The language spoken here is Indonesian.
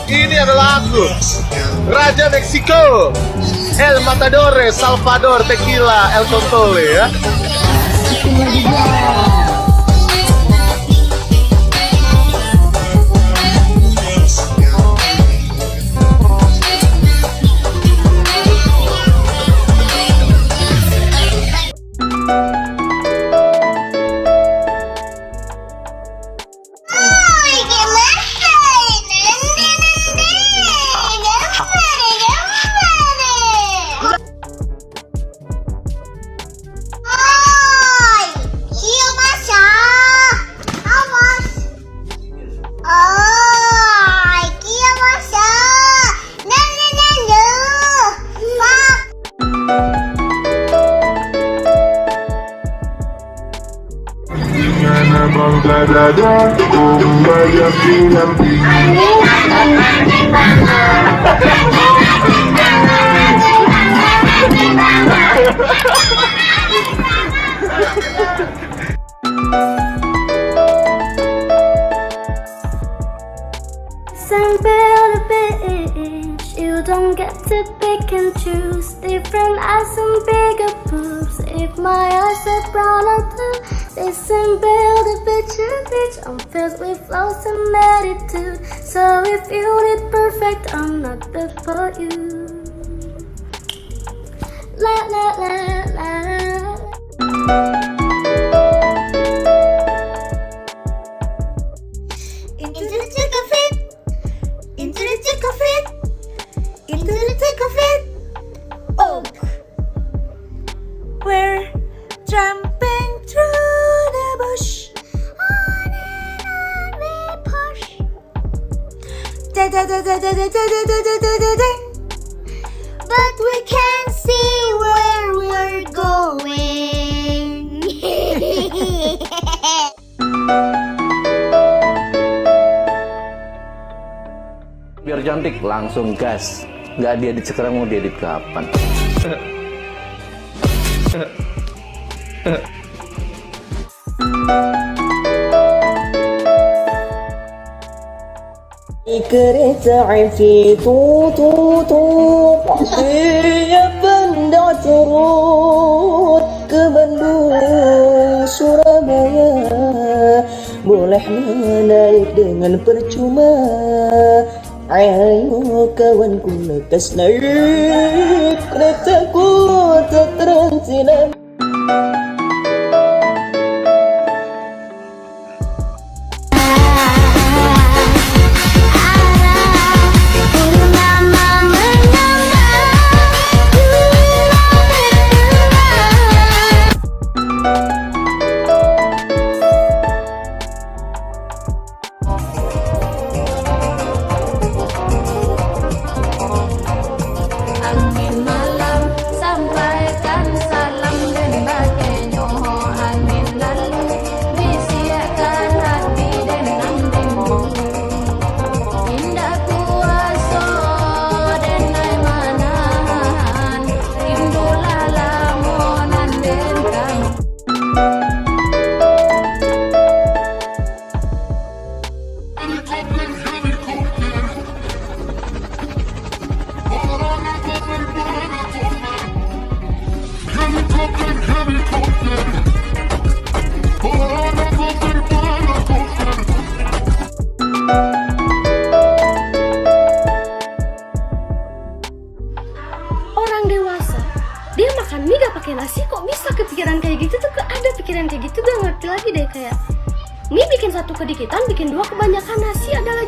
Ini adalah aku, Raja Meksiko, El Matador, Salvador, Tequila, El Contole ya. Sambil the bitch, you don't get to pick and choose. Different eyes and bigger boobs. If my eyes are brown or blue, they sample the bitch. I'm filled with flaws and attitude. So if you need perfect, I'm not the for you. La la la la. Into the thick of it. Into the thick of it. Into the thick of it. Oh, we're jumping through the bush. On and on we push. Da da da da da da da da da da da da. But we can't see where we're going. Biar cantik langsung gas, nggak diedit sekarang, mau diedit kapan? Kereta api tu Siap benda turut ke Bandung, Surabaya. Boleh naik dengan percuma. Ayo kawanku lekas naik keretaku tak terhenti lagi. Orang dewasa, dia makan mie gak pakai nasi, kok bisa kepikiran kayak gitu tuh? Ada pikiran kayak gitu, gak ngerti lagi deh. Kayak mie bikin satu kedikitan, bikin dua kebanyakan, nasi adalah